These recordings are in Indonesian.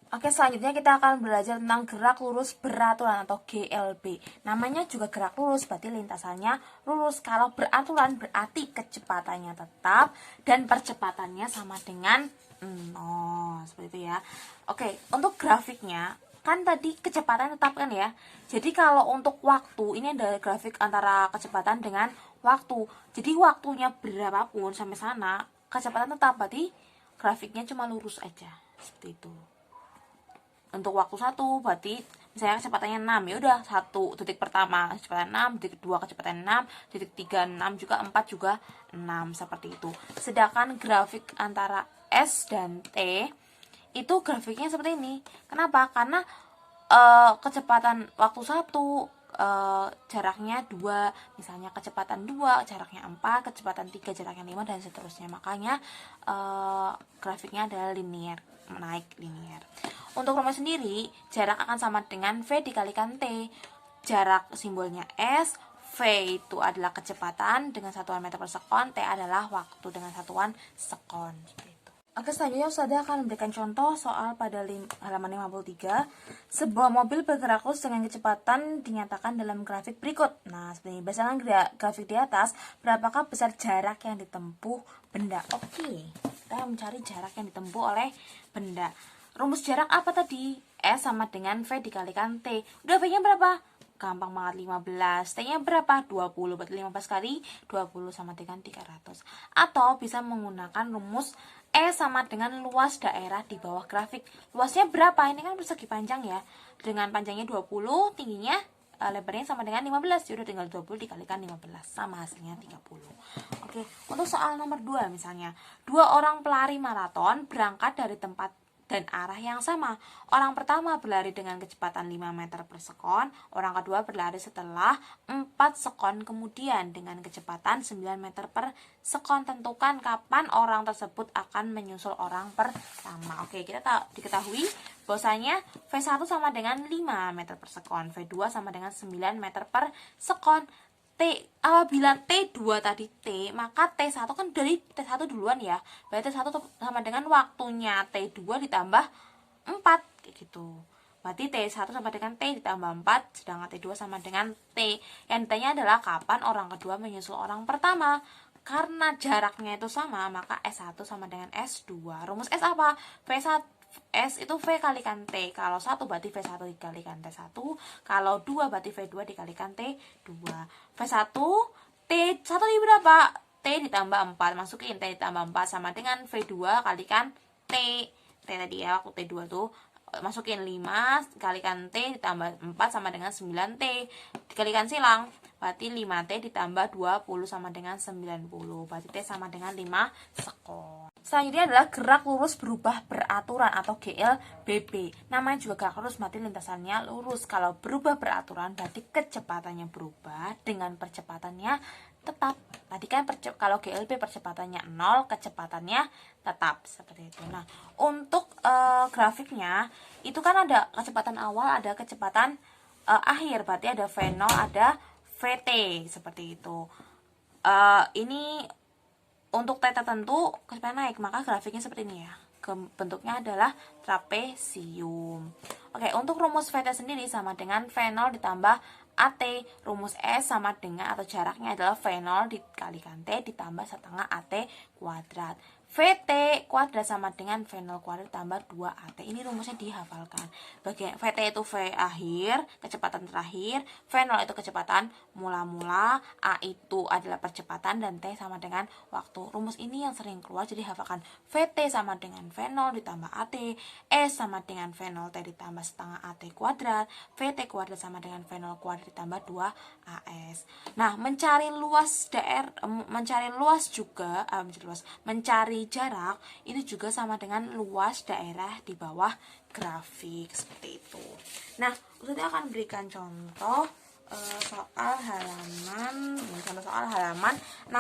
Oke, selanjutnya kita akan belajar tentang gerak lurus beraturan atau GLB. Namanya juga gerak lurus, berarti lintasannya lurus. Kalau beraturan berarti kecepatannya tetap dan percepatannya sama dengan 0. Seperti itu ya. Oke, untuk grafiknya, kan tadi kecepatan tetap kan ya. Jadi kalau untuk waktu, ini ada grafik antara kecepatan dengan waktu. Jadi waktunya berapapun sampai sana, kecepatan tetap, berarti grafiknya cuma lurus aja. Seperti itu. Untuk waktu satu berarti misalnya kecepatannya 6, ya udah 1 detik pertama kecepatan 6, detik kedua kecepatan 6, detik 3 6 juga, 4 juga 6, seperti itu. Sedangkan grafik antara S dan T itu grafiknya seperti ini. Kenapa? Karena kecepatan waktu satu jaraknya 2, misalnya kecepatan 2 jaraknya 4, kecepatan 3 jaraknya 5, dan seterusnya. Makanya grafiknya adalah linear, naik linear. Untuk rumus sendiri, jarak akan sama dengan V dikalikan T. Jarak simbolnya S, V itu adalah kecepatan dengan satuan meter per sekon, T adalah waktu dengan satuan sekon. Oke, selanjutnya Ustazah akan memberikan contoh soal pada halaman 53. Sebuah mobil bergerak lurus dengan kecepatan dinyatakan dalam grafik berikut. Nah, seperti ini. Berdasarkan grafik di atas, berapakah besar jarak yang ditempuh benda? Oke, kita mencari jarak yang ditempuh oleh benda. Rumus jarak apa tadi? S sama dengan V dikalikan T. Udah, V-nya berapa? Gampang banget, 15. T-nya berapa? 20. Berarti 15 kali 20 sama dengan 300. Atau bisa menggunakan rumus E sama dengan luas daerah di bawah grafik. Luasnya berapa? Ini kan persegi panjang ya. Dengan panjangnya 20, tingginya lebarnya sama dengan 15. Jadi udah tinggal 20 dikalikan 15. Sama hasilnya 30. Oke, untuk soal nomor 2 misalnya. 2 orang pelari maraton berangkat dari tempat dan arah yang sama. Orang pertama berlari dengan kecepatan 5 meter per sekon, orang kedua berlari setelah 4 sekon kemudian dengan kecepatan 9 meter per sekon. Tentukan kapan orang tersebut akan menyusul orang pertama. Oke, kita diketahui bahwasanya V1 sama dengan 5 meter per sekon, V2 sama dengan 9 meter per sekon. Apabila T2 tadi T, maka T1 kan dari T1 duluan ya. Berarti T1 sama dengan waktunya T2 ditambah 4 kayak gitu. Berarti T1 sama dengan T ditambah 4, sedangkan T2 sama dengan T. Yang ditanya adalah kapan orang kedua menyusul orang pertama. Karena jaraknya itu sama, maka S1 sama dengan S2. Rumus S apa? V1 S itu V kalikan T. Kalau 1 berarti V1 dikalikan T1. Kalau 2 berarti V2 dikalikan T2. V1 T1 ini berapa? T ditambah 4. Masukin T ditambah 4 sama dengan V2 kalikan T. T tadi ya, waktu T2 tuh. Masukin 5 kalikan T ditambah 4 sama dengan 9T. Dikalikan silang. Berarti 5T ditambah 20 sama dengan 90. Berarti T sama dengan 5 sekon. Selanjutnya adalah gerak lurus berubah beraturan atau GLBB. Namanya juga gerak lurus, berarti lintasannya lurus. Kalau berubah beraturan berarti kecepatannya berubah dengan percepatannya tetap. Tadi kan kalau GLB percepatannya 0, kecepatannya tetap seperti itu. Nah, untuk grafiknya itu kan ada kecepatan awal, ada kecepatan akhir. Berarti ada V0, ada VT seperti itu. Ini untuk T tertentu kecepatan naik, maka grafiknya seperti ini ya. Bentuknya adalah trapesium. Oke, untuk rumus VT sendiri sama dengan V0 ditambah AT. Rumus S sama dengan atau jaraknya adalah V0 dikalikan T ditambah setengah AT kuadrat. VT kuadrat sama dengan V0 kuadrat tambah 2AT. Ini rumusnya dihafalkan. Bagian VT itu V akhir, kecepatan terakhir, V0 itu kecepatan mula-mula, A itu adalah percepatan, dan T sama dengan waktu. Rumus ini yang sering keluar, jadi hafalkan. VT sama dengan V0 ditambah AT, S sama dengan V0 T ditambah setengah AT kuadrat, VT kuadrat sama dengan V0 kuadrat ditambah 2AS. Nah, mencari luas jarak ini juga sama dengan luas daerah di bawah grafik seperti itu. Nah, Ustazah akan berikan contoh soal halaman 60.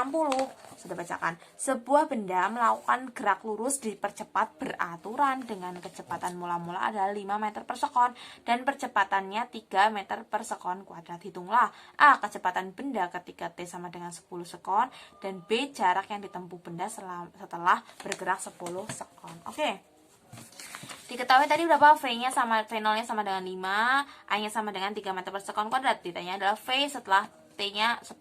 Sudah bacakan. Sebuah benda melakukan gerak lurus dipercepat beraturan dengan kecepatan mula-mula adalah 5 meter per sekon dan percepatannya 3 meter per sekon kuadrat. Hitunglah A. Kecepatan benda ketika T sama dengan 10 sekon, dan B. Jarak yang ditempuh benda setelah bergerak 10 sekon. Oke. Diketahui tadi berapa? V-nya sama, V0-nya sama dengan 5, A-nya sama dengan 3 meter per sekon kuadrat. Ditanya adalah V setelah T-nya 10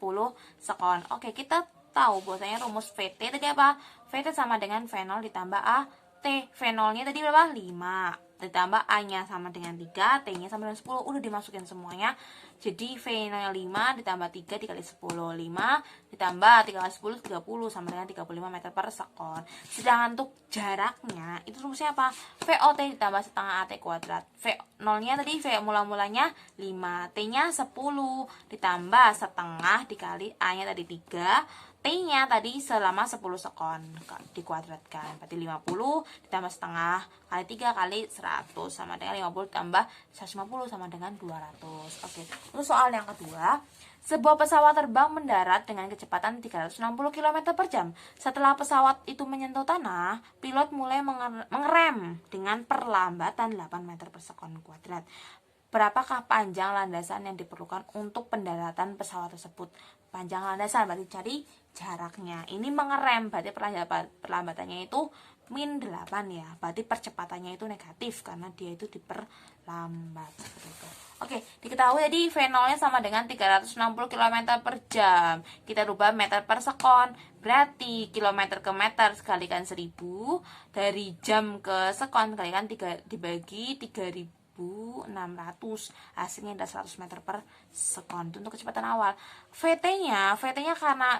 sekon. Oke, kita tahu bahwasanya rumus VT tadi apa? VT sama dengan V0 ditambah AT. V0-nya tadi berapa? 5. Ditambah A-nya sama dengan 3, T-nya sama dengan 10. Udah dimasukin semuanya. Jadi V0-nya 5 ditambah 3 dikali 10. 5 ditambah 3 kali 10, 30 sama dengan 35 meter per sekon. Sedangkan untuk jaraknya itu rumusnya apa? VOT ditambah setengah AT kuadrat. V0-nya tadi V mula-mulanya 5, T-nya 10 ditambah setengah dikali A-nya tadi 3, T-nya tadi selama 10 sekon dikuadratkan. Berarti 50 ditambah setengah kali 3 kali 100 sama dengan 50 ditambah 150 sama dengan 200. Oke, untuk soal yang kedua. Sebuah pesawat terbang mendarat dengan kecepatan 360 km per jam. Setelah pesawat itu menyentuh tanah, pilot mulai mengerem dengan perlambatan 8 meter per sekon kuadrat. Berapakah panjang landasan yang diperlukan untuk pendaratan pesawat tersebut? Panjang landasan berarti cari jaraknya. Ini mengerem berarti perlambatannya itu min 8 ya. Berarti percepatannya itu negatif karena dia itu diperlambat seperti itu. Oke, diketahui tadi V0-nya sama dengan 360 km per jam. Kita rubah meter per sekon. Berarti kilometer ke meter sekalikan 1000, dari jam ke sekon kalikan 3 dibagi 3600, hasilnya adalah 100 meter per sekon. Itu untuk kecepatan awal. VT-nya karena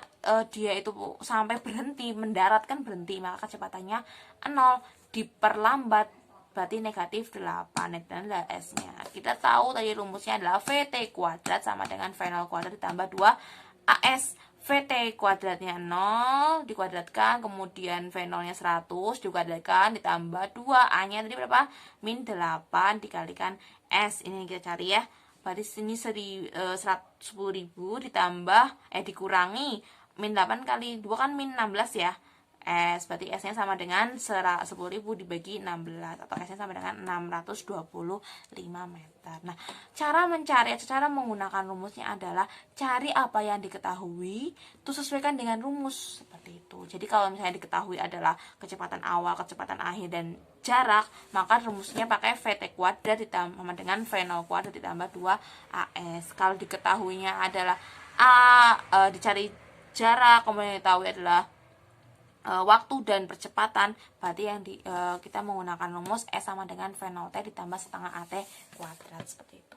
dia itu sampai berhenti, mendarat kan berhenti, maka kecepatannya 0, diperlambat berarti negatif 8, dan adalah S-nya. Kita tahu tadi rumusnya adalah VT kuadrat sama dengan V0 kuadrat ditambah 2 AS. VT kuadratnya 0 dikuadratkan, kemudian V0-nya 100 dikuadratkan ditambah 2, A-nya tadi berapa? Min 8 dikalikan S. Ini kita cari ya. Berarti sini 110.000 ditambah dikurangi min 8 kali 2 kan min 16 ya. S berarti S-nya sama dengan 10.000 dibagi 16, atau S-nya sama dengan 625 meter. Nah, cara menggunakan rumusnya adalah cari apa yang diketahui, terus sesuaikan dengan rumus seperti itu. Jadi kalau misalnya diketahui adalah kecepatan awal, kecepatan akhir, dan jarak, maka rumusnya pakai VT kuadrat ditambah dengan V0 kuadrat ditambah 2 AS. Kalau diketahuinya adalah dicari jarak, kemudian diketahui adalah waktu dan percepatan, berarti yang kita menggunakan rumus S sama dengan V0T ditambah setengah AT kuadrat seperti itu.